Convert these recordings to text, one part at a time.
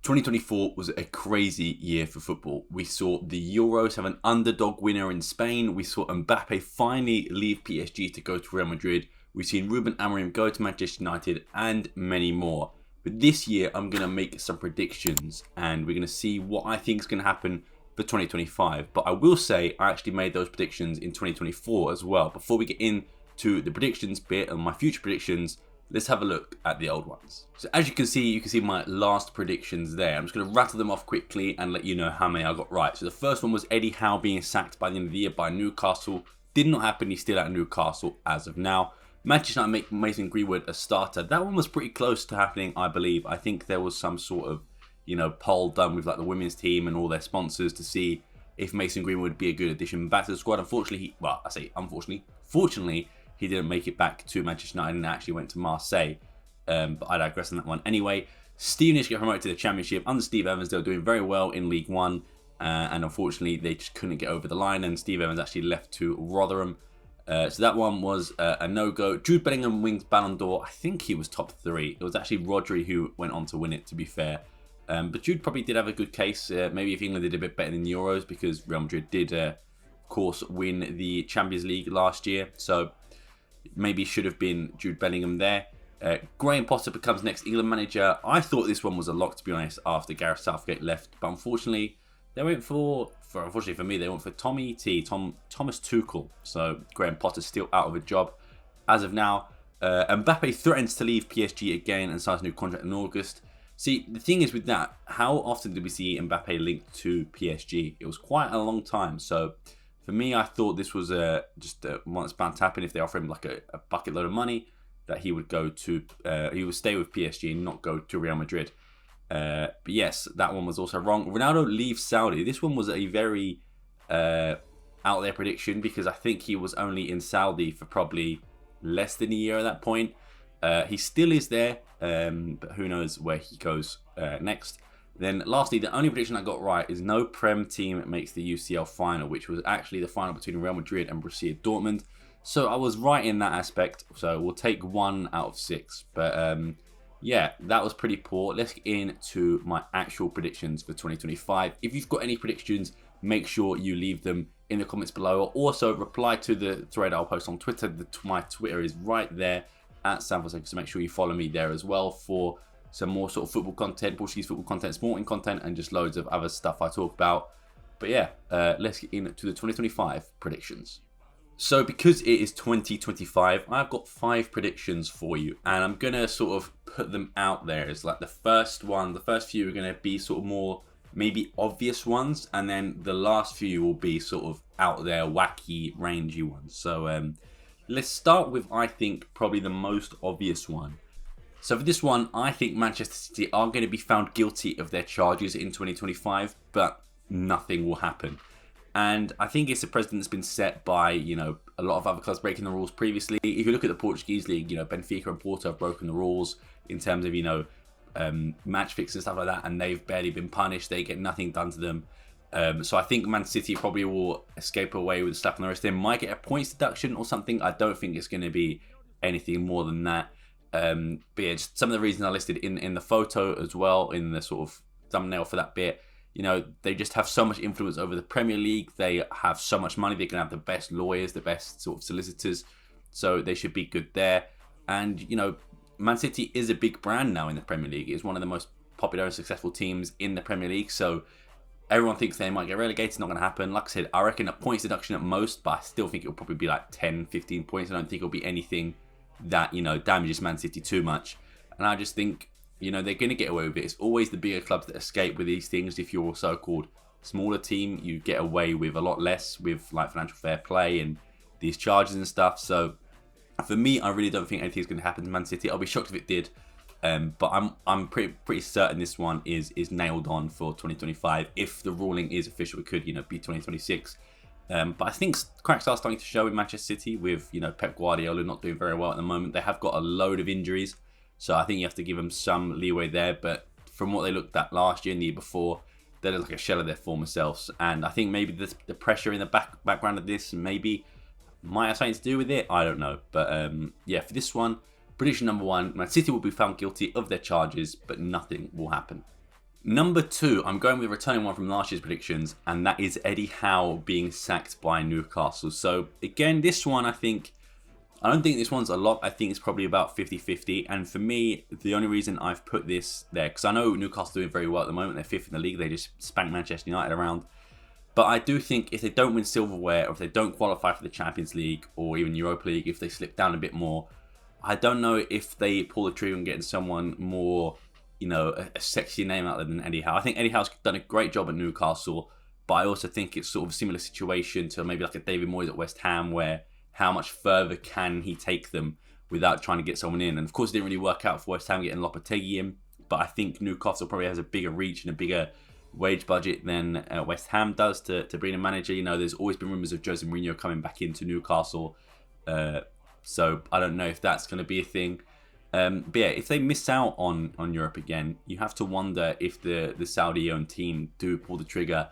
2024 was a crazy year for football. We saw the Euros have an underdog winner in Spain. We saw Mbappe finally leave PSG to go to Real Madrid. We've seen Ruben Amorim go to Manchester United and many more. But this year, I'm going to make some predictions and we're going to see what I think is going to happen for 2025. But I will say I actually made those predictions in 2024 as well. Before we get into the predictions bit and my future predictions, let's have a look at the old ones. So as you can see my last predictions there. I'm just going to rattle them off quickly and let you know how many I got right. So the first one was Eddie Howe being sacked by the end of the year by Newcastle. Did not happen. He's still at Newcastle as of now. Manchester United make Mason Greenwood a starter. That one was pretty close to happening, I believe. I think there was some sort of, poll done with like the women's team and all their sponsors to see if Mason Greenwood would be a good addition back to the squad. Unfortunately, fortunately, he didn't make it back to Manchester United and actually went to Marseille. But I digress on that one. Anyway, Stevenage get promoted to the Championship. Under Steve Evans, they were doing very well in League One. And unfortunately, they just couldn't get over the line. And Steve Evans actually left to Rotherham. So that one was a no-go. Jude Bellingham wins Ballon d'Or. I think he was top 3. It was actually Rodri who went on to win it, to be fair. But Jude probably did have a good case. Maybe if England did a bit better than the Euros, because Real Madrid did, of course, win the Champions League last year. So maybe should have been Jude Bellingham there. Graham Potter becomes next England manager. I thought this one was a lock, to be honest, after Gareth Southgate left. But unfortunately, they went unfortunately for me, they went for Thomas Tuchel. So Graham Potter's still out of a job as of now. Mbappe threatens to leave PSG again and signs a new contract in August. See, the thing is with that, how often did we see Mbappe linked to PSG? It was quite a long time. So for me, I thought this was just one that's bound to happen. If they offer him like a bucket load of money, that he would he would stay with PSG and not go to Real Madrid. But yes, that one was also wrong. Ronaldo leaves Saudi. This one was a very out there prediction because I think he was only in Saudi for probably less than a year at that point. He still is there, but who knows where he goes next. Then lastly, the only prediction I got right is no Prem team makes the UCL final, which was actually the final between Real Madrid and Borussia Dortmund. So I was right in that aspect. So we'll take 1 out of 6. But yeah, that was pretty poor. Let's get into my actual predictions for 2025. If you've got any predictions, make sure you leave them in the comments below. Or also reply to the thread I'll post on Twitter. My Twitter is right there at Sanfonseca, so make sure you follow me there as well for some more sort of football content, Portuguese football content, sporting content, and just loads of other stuff I talk about. But yeah, let's get into the 2025 predictions. So because it is 2025, I've got 5 predictions for you, and I'm going to sort of put them out there as like the first few are going to be sort of more maybe obvious ones, and then the last few will be sort of out there, wacky, rangy ones. So let's start with, I think, probably the most obvious one. So for this one, I think Manchester City are going to be found guilty of their charges in 2025, but nothing will happen. And I think it's a precedent that's been set by, a lot of other clubs breaking the rules previously. If you look at the Portuguese league, Benfica and Porto have broken the rules in terms of, match fixing and stuff like that, and they've barely been punished. They get nothing done to them. So I think Man City probably will escape away with a slap on the wrist. They might get a points deduction or something. I don't think it's going to be anything more than that. But yeah, just some of the reasons I listed in the photo as well, in the sort of thumbnail for that bit. They just have so much influence over the Premier League. They have so much money. They can have the best lawyers, the best sort of solicitors. So they should be good there. And, Man City is a big brand now in the Premier League. It's one of the most popular and successful teams in the Premier League. So everyone thinks they might get relegated. It's not going to happen. Like I said, I reckon a points deduction at most, but I still think it'll probably be like 10, 15 points. I don't think it'll be anything that, damages Man City too much. And I just think, they're going to get away with it. It's always the bigger clubs that escape with these things. If you're a so-called smaller team, you get away with a lot less with like financial fair play and these charges and stuff. So for me, I really don't think anything's going to happen to Man City. I'll be shocked if it did. But I'm pretty certain this one is nailed on for 2025. If the ruling is official, it could, be 2026. But I think cracks are starting to show in Manchester City with, Pep Guardiola not doing very well at the moment. They have got a load of injuries. So I think you have to give them some leeway there. But from what they looked at last year and the year before, they're like a shell of their former selves. And I think maybe the pressure in the background of this maybe might have something to do with it. I don't know. But yeah, for this one, prediction number 1, Man City will be found guilty of their charges, but nothing will happen. Number 2, I'm going with a returning one from last year's predictions, and that is Eddie Howe being sacked by Newcastle. So again, I don't think this one's a lot. I think it's probably about 50-50. And for me, the only reason I've put this there, because I know Newcastle doing very well at the moment. They're 5th in the league. They just spanked Manchester United around. But I do think if they don't win silverware, or if they don't qualify for the Champions League or even Europa League, if they slip down a bit more, I don't know if they pull the trigger and getting someone more, a sexy name out there than Eddie Howe. I think Eddie Howe's done a great job at Newcastle, but I also think it's sort of a similar situation to maybe like a David Moyes at West Ham, where how much further can he take them without trying to get someone in? And of course, it didn't really work out for West Ham getting Lopetegui in, but I think Newcastle probably has a bigger reach and a bigger wage budget than West Ham does to bring a manager. There's always been rumours of Jose Mourinho coming back into Newcastle, so I don't know if that's going to be a thing. But yeah, if they miss out on Europe again, you have to wonder if the Saudi-owned team do pull the trigger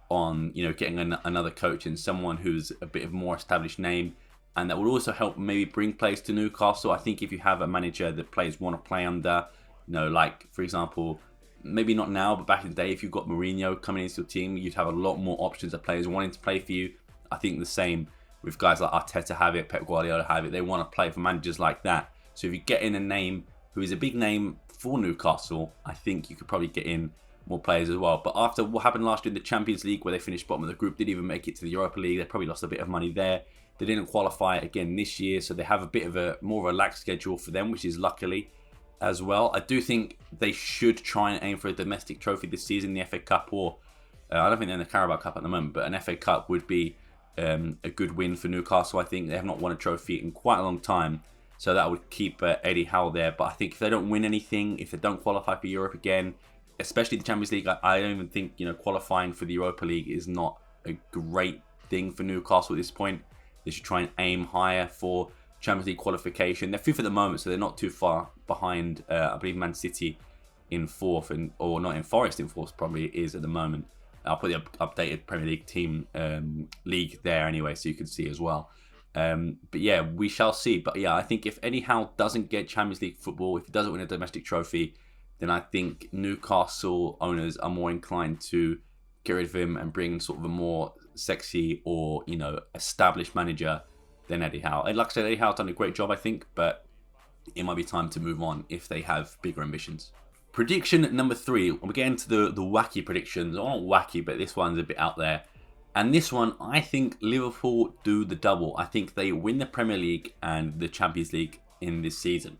on getting another coach and someone who's a bit of a more established name, and that would also help maybe bring players to Newcastle. I think if you have a manager that players want to play under, like for example, maybe not now, but back in the day, if you've got Mourinho coming into your team, you'd have a lot more options of players wanting to play for you. I think the same with guys like Arteta have it, Pep Guardiola have it. They want to play for managers like that. So if you get in a name who is a big name for Newcastle, I think you could probably get in more players as well. But after what happened last year in the Champions League, where they finished bottom of the group, didn't even make it to the Europa League, they probably lost a bit of money there. They didn't qualify again this year, so they have a bit of a more relaxed schedule for them, which is luckily as well. I do think they should try and aim for a domestic trophy this season, the FA Cup, or I don't think they're in the Carabao Cup at the moment, but an FA Cup would be a good win for Newcastle. I think they have not won a trophy in quite a long time, so that would keep Eddie Howe there. But I think if they don't win anything, if they don't qualify for Europe again, especially the Champions League, I don't even think qualifying for the Europa League is not a great thing for Newcastle at this point. They should try and aim higher for Champions League qualification. They're 5th at the moment, so they're not too far behind, I believe, Man City in 4th, or not in Forest in 4th, probably is at the moment. I'll put the updated Premier League team league there anyway, so you can see as well. But yeah, we shall see. But yeah, I think if Eddie Howe doesn't get Champions League football, if he doesn't win a domestic trophy, then I think Newcastle owners are more inclined to get rid of him and bring sort of a more sexy or established manager than Eddie Howe. And like I said, Eddie Howe's done a great job, I think, but it might be time to move on if they have bigger ambitions. Prediction number 3, we're getting to the wacky predictions. Well, not wacky, but this one's a bit out there. And this one, I think Liverpool do the double. I think they win the Premier League and the Champions League in this season.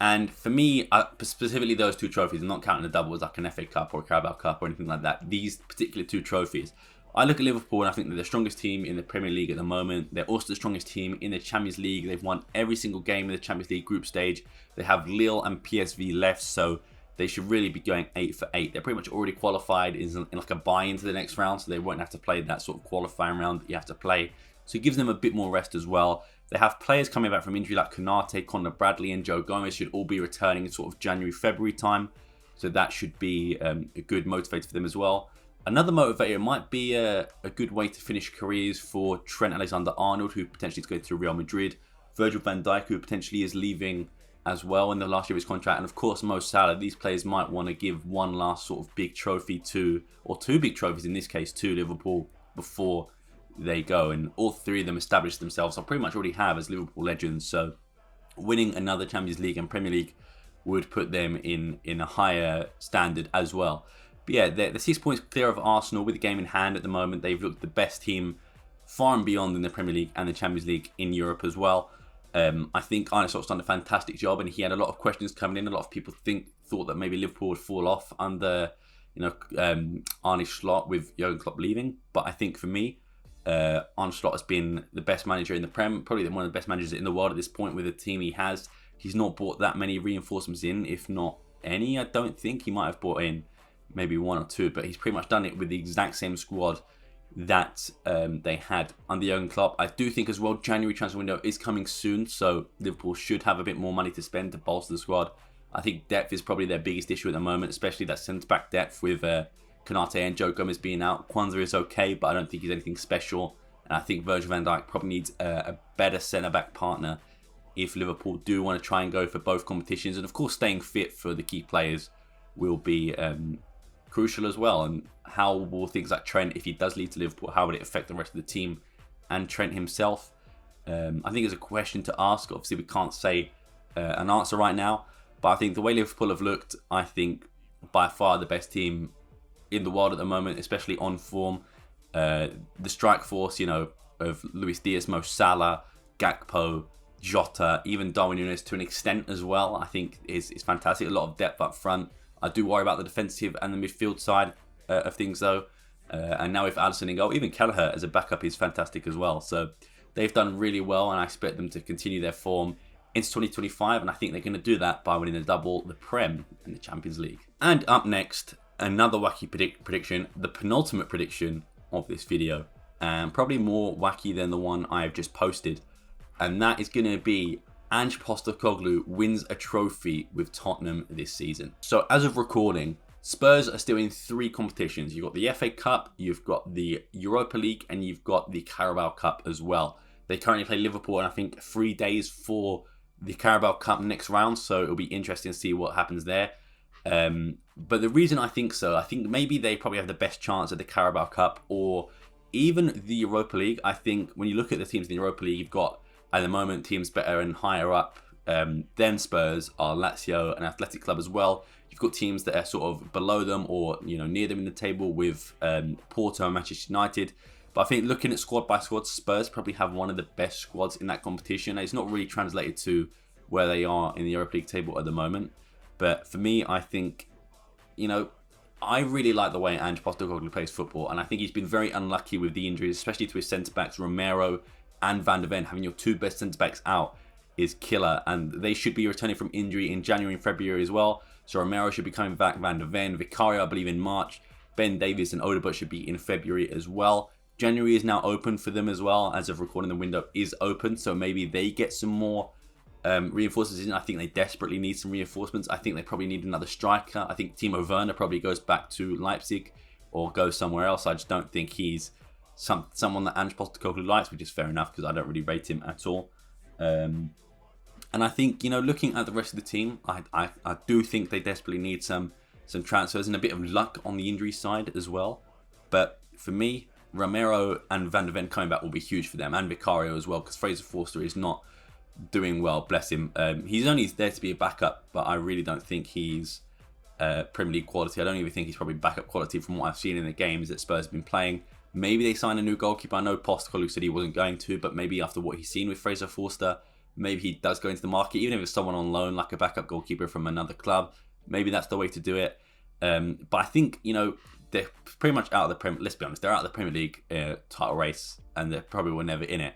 And for me, specifically those 2 trophies, I'm not counting the doubles like an FA Cup or a Carabao Cup or anything like that. These particular 2 trophies, I look at Liverpool and I think they're the strongest team in the Premier League at the moment. They're also the strongest team in the Champions League. They've won every single game in the Champions League group stage. They have Lille and PSV left, so they should really be going 8 for 8. They're pretty much already qualified in like a buy into the next round, so they won't have to play that sort of qualifying round that you have to play. So it gives them a bit more rest as well. They have players coming back from injury like Konate, Conor Bradley and Joe Gomez should all be returning in sort of January, February time. So that should be a good motivator for them as well. Another motivator might be a good way to finish careers for Trent Alexander-Arnold, who potentially is going to Real Madrid. Virgil van Dijk, who potentially is leaving as well in the last year of his contract. And of course, Mo Salah. These players might want to give one last sort of big trophy to, or 2 big trophies in this case, to Liverpool before they go. And all 3 of them established themselves, or pretty much already have, as Liverpool legends. So winning another Champions League and Premier League would put them in a higher standard as well. But yeah, they're 6 points clear of Arsenal with the game in hand at the moment. They've looked the best team far and beyond in the Premier League and the Champions League in Europe as well. I think Arne Slot's done a fantastic job, and he had a lot of questions coming in. A lot of people thought that maybe Liverpool would fall off under Arne Slot with Jurgen Klopp leaving. But I think for me, Arne Slot has been the best manager in the Prem, probably one of the best managers in the world at this point with the team he has. He's not brought that many reinforcements in, if not any. I don't think he might have brought in maybe 1 or 2, but he's pretty much done it with the exact same squad that they had under Jurgen Klopp. I do think as well January transfer window is coming soon, so Liverpool should have a bit more money to spend to bolster the squad. I think depth is probably their biggest issue at the moment, especially that centre-back depth with Konate and Joe Gomez being out. Kwanzaa is okay, but I don't think he's anything special. And I think Virgil van Dijk probably needs a better centre-back partner if Liverpool do want to try and go for both competitions. And of course, staying fit for the key players will be crucial as well. And how will things like Trent, if he does leave to Liverpool, how would it affect the rest of the team and Trent himself? I think it's a question to ask. Obviously, we can't say an answer right now, but I think the way Liverpool have looked, I think by far the best team in the world at the moment, especially on form. The strike force, of Luis Diaz, Mo Salah, Gakpo, Jota, even Darwin Núñez to an extent as well, I think is fantastic. A lot of depth up front. I do worry about the defensive and the midfield side of things though. And now with Alisson in goal, even Kelleher as a backup is fantastic as well. So they've done really well, and I expect them to continue their form into 2025. And I think they're going to do that by winning the double, the Prem and the Champions League. And up next, another wacky prediction, the penultimate prediction of this video, and probably more wacky than the one I've just posted. And that is going to be Ange Postecoglou wins a trophy with Tottenham this season. So as of recording, Spurs are still in 3 competitions. You've got the FA Cup, you've got the Europa League, and you've got the Carabao Cup as well. They currently play Liverpool in, I think, 3 days for the Carabao Cup next round, so it'll be interesting to see what happens there. But the reason I think so, I think maybe they probably have the best chance at the Carabao Cup or even the Europa League. I think when you look at the teams in the Europa League, you've got, at the moment, teams better and higher up than Spurs are Lazio and Athletic Club as well. You've got teams that are sort of below them or near them in the table with Porto and Manchester United. But I think looking at squad by squad, Spurs probably have one of the best squads in that competition. It's not really translated to where they are in the Europa League table at the moment. But for me, I think, I really like the way Ange Postecoglou plays football. And I think he's been very unlucky with the injuries, especially to his centre-backs, Romero and Van de Ven. Having your 2 best centre-backs out is killer. And they should be returning from injury in January and February as well. So Romero should be coming back, Van de Ven, Vicario, I believe, in March. Ben Davies and Odegaard should be in February as well. January is now open for them as well. As of recording, the window is open. So maybe they get some more reinforcements in. I think they desperately need some reinforcements. I think they probably need another striker. I think Timo Werner probably goes back to Leipzig or goes somewhere else. I just don't think he's someone that Ange Postecoglou likes, which is fair enough because I don't really rate him at all. And I think, looking at the rest of the team, I do think they desperately need some transfers and a bit of luck on the injury side as well. But for me, Romero and Van de Ven coming back will be huge for them, and Vicario as well, because Fraser Forster is not doing well, bless him. He's only there to be a backup, but I really don't think he's Premier League quality. I don't even think he's probably backup quality from what I've seen in the games that Spurs have been playing. Maybe they sign a new goalkeeper. I know Postecoglou said he wasn't going to, but maybe after what he's seen with Fraser Forster, maybe he does go into the market, even if it's someone on loan, like a backup goalkeeper from another club. Maybe that's the way to do it. But I think, they're pretty much out of the Premier. Let's be honest, they're out of the Premier League title race, and they probably were never in it.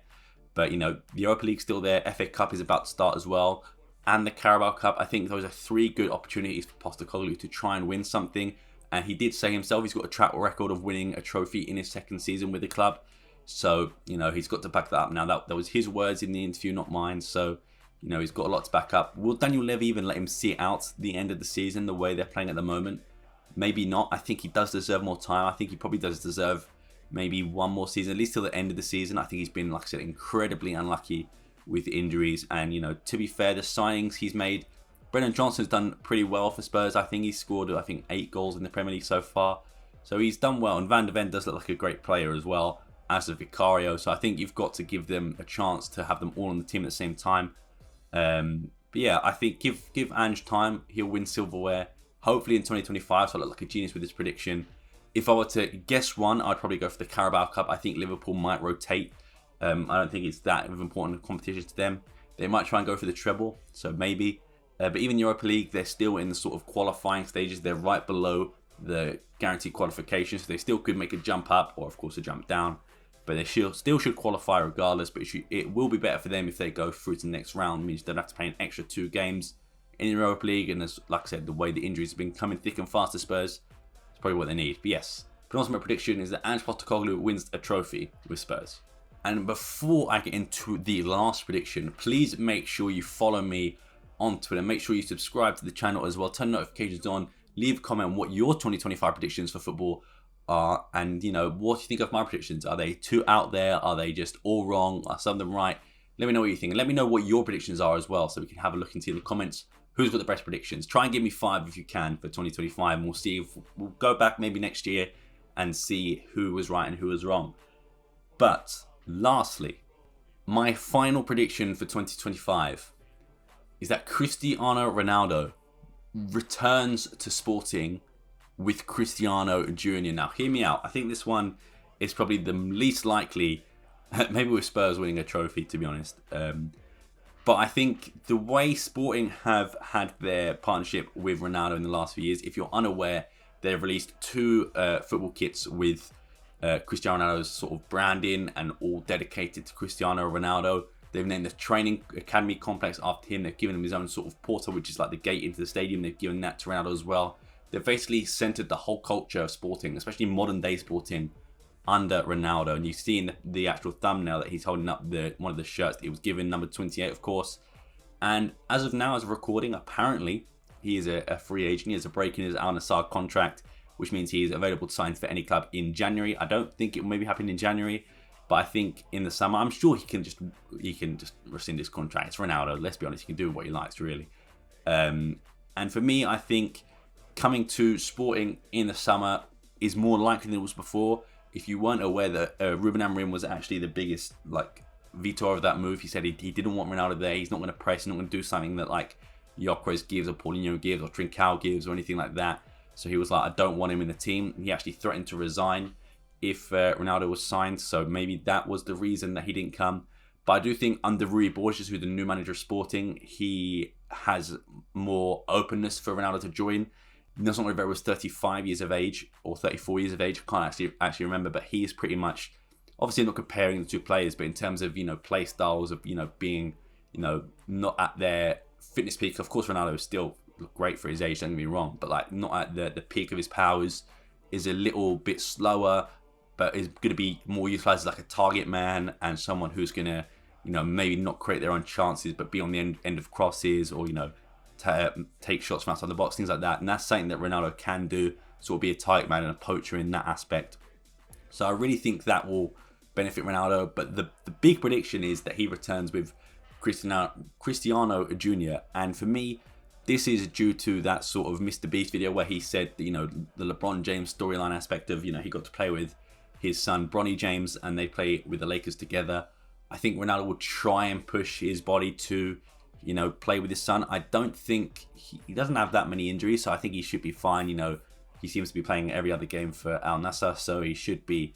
But the Europa League's still there. FA Cup is about to start as well, and the Carabao Cup. I think those are 3 good opportunities for Postecoglou to try and win something. And he did say himself he's got a track record of winning a trophy in his 2nd season with the club. So he's got to back that up. Now that was his words in the interview, not mine. So he's got a lot to back up. Will Daniel Levy even let him see it out the end of the season the way they're playing at the moment? Maybe not. I think he does deserve more time. I think he probably does deserve maybe one more season, at least till the end of the season. I think he's been, like I said, incredibly unlucky with injuries. And, to be fair, the signings he's made, Brennan Johnson's done pretty well for Spurs. I think he's scored, 8 goals in the Premier League so far. So he's done well. And Van de Ven does look like a great player as well, as does Vicario. So I think you've got to give them a chance to have them all on the team at the same time. But yeah, I think give Ange time. He'll win silverware, hopefully in 2025. So I look like a genius with this prediction. If I were to guess one, I'd probably go for the Carabao Cup. I think Liverpool might rotate. I don't think it's that of an important competition to them. They might try and go for the treble, so maybe. But even Europa League, they're still in the sort of qualifying stages. They're right below the guaranteed qualification, so they still could make a jump up or, of course, a jump down. But they still should qualify regardless. But it will be better for them if they go through to the next round. It means they don't have to play an extra 2 games in the Europa League. And as, like I said, the way the injuries have been coming thick and fast to Spurs, it's probably what they need. But yes, penultimate prediction is that Ange Postecoglou wins a trophy with Spurs. And before I get into the last prediction, please make sure you follow me on Twitter. Make sure you subscribe to the channel as well. Turn notifications on. Leave a comment on what your 2025 predictions for football are. And, what do you think of my predictions? Are they too out there? Are they just all wrong? Are some of them right? Let me know what you think. And let me know what your predictions are as well, so we can have a look and see in the comments who's got the best predictions? Try and give me 5 if you can for 2025, and we'll see if we'll go back maybe next year and see who was right and who was wrong. But lastly, my final prediction for 2025 is that Cristiano Ronaldo returns to Sporting with Cristiano Jr. Now, hear me out. I think this one is probably the least likely, maybe with Spurs winning a trophy, to be honest. But I think the way Sporting have had their partnership with Ronaldo in the last few years, if you're unaware, they've released 2 football kits with Cristiano Ronaldo's sort of branding and all dedicated to Cristiano Ronaldo. They've named the training academy complex after him. They've given him his own sort of portal, which is like the gate into the stadium. They've given that to Ronaldo as well. They've basically centered the whole culture of Sporting, especially modern day Sporting, under Ronaldo. And you see in the actual thumbnail that he's holding up one of the shirts that he was given, number 28, of course. And as of now, as of recording, apparently he is a free agent. He has a break in his Al Nassr contract, which means he is available to sign for any club in January. I don't think it will maybe happen in January, but I think in the summer, I'm sure he can just rescind his contract. It's Ronaldo. Let's be honest, he can do what he likes, really. And for me, I think coming to Sporting in the summer is more likely than it was before. If you weren't aware that Ruben Amorim was actually the biggest veto of that move, he said he didn't want Ronaldo there. He's not going to press. He's not going to do something that Gyökeres gives or Paulinho gives or Trincao gives or anything like that. So he was like, I don't want him in the team. He actually threatened to resign if Ronaldo was signed. So maybe that was the reason that he didn't come. But I do think under Rui Borges, who's the new manager of Sporting, he has more openness for Ronaldo to join. Let's not remember, was 35 years of age or 34 years of age. I can't actually remember, but he is pretty much, obviously not comparing the two players, but in terms of, play styles of, being, not at their fitness peak. Of course, Ronaldo is still great for his age, don't get me wrong, but not at the peak of his powers, is a little bit slower, but is going to be more utilized as a target man and someone who's going to, maybe not create their own chances, but be on the end of crosses or, take shots from outside the box, things like that. And that's something that Ronaldo can do, sort of be a target man and a poacher in that aspect. So I really think that will benefit Ronaldo. But the big prediction is that he returns with Cristiano Jr. And for me, this is due to that sort of Mr. Beast video where he said, the LeBron James storyline aspect of, he got to play with his son Bronny James and they play with the Lakers together. I think Ronaldo will try and push his body to, play with his son. I don't think he doesn't have that many injuries, so I think he should be fine. He seems to be playing every other game for Al Nassr, so he should be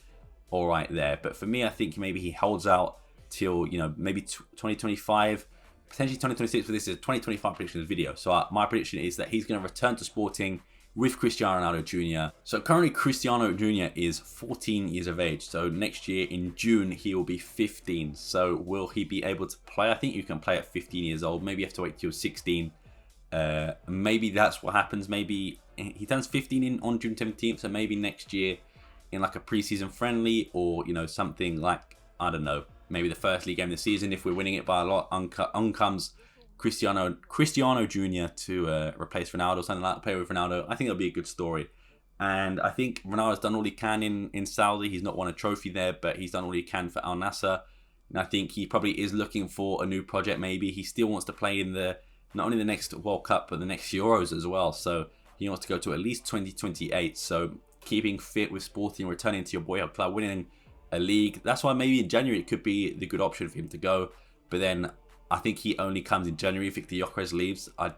all right there. But for me, I think maybe he holds out till, maybe 2025, potentially 2026, but this is a 2025 predictions video. So my prediction is that he's going to return to Sporting with Cristiano Ronaldo Jr. So currently Cristiano Jr. is 14 years of age. So next year in June, he will be 15. So will he be able to play? I think you can play at 15 years old. Maybe you have to wait till 16. Maybe that's what happens. Maybe he turns 15 on June 17th. So maybe next year in a preseason friendly or, something I don't know, maybe the first league game of the season, if we're winning it by a lot, on comes Cristiano Jr. to replace Ronaldo, something like that, play with Ronaldo. I think that'll be a good story. And I think Ronaldo's done all he can in Saudi. He's not won a trophy there, but he's done all he can for Al Nassr. And I think he probably is looking for a new project maybe. He still wants to play in not only the next World Cup, but the next Euros as well. So he wants to go to at least 2028. So keeping fit with Sporting, returning to your boyhood club, winning a league. That's why maybe in January it could be the good option for him to go. But then I think he only comes in January if Victor Gyökeres leaves. I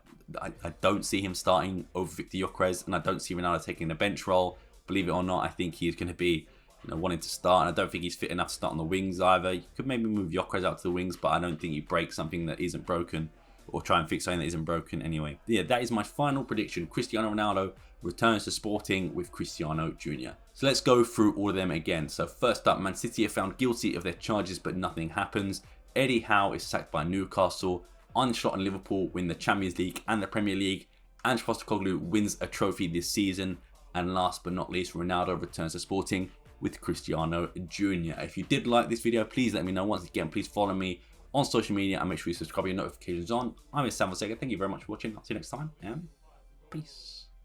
don't see him starting over Victor Gyökeres, and I don't see Ronaldo taking a bench role. Believe it or not, I think he's going to be wanting to start, and I don't think he's fit enough to start on the wings either. You could maybe move Gyökeres out to the wings, but I don't think you break something that isn't broken or try and fix something that isn't broken anyway. Yeah, that is my final prediction. Cristiano Ronaldo returns to Sporting with Cristiano Jr. So let's go through all of them again. So first up, Man City are found guilty of their charges, but nothing happens. Eddie Howe is sacked by Newcastle. Arne Slot and Liverpool win the Champions League and the Premier League. Ange Postecoglou wins a trophy this season. And last but not least, Ronaldo returns to Sporting with Cristiano Jr. If you did like this video, please let me know. Once again, please follow me on social media and make sure you subscribe, your notifications on. I'm Sam Fonseca. Thank you very much for watching. I'll see you next time and peace.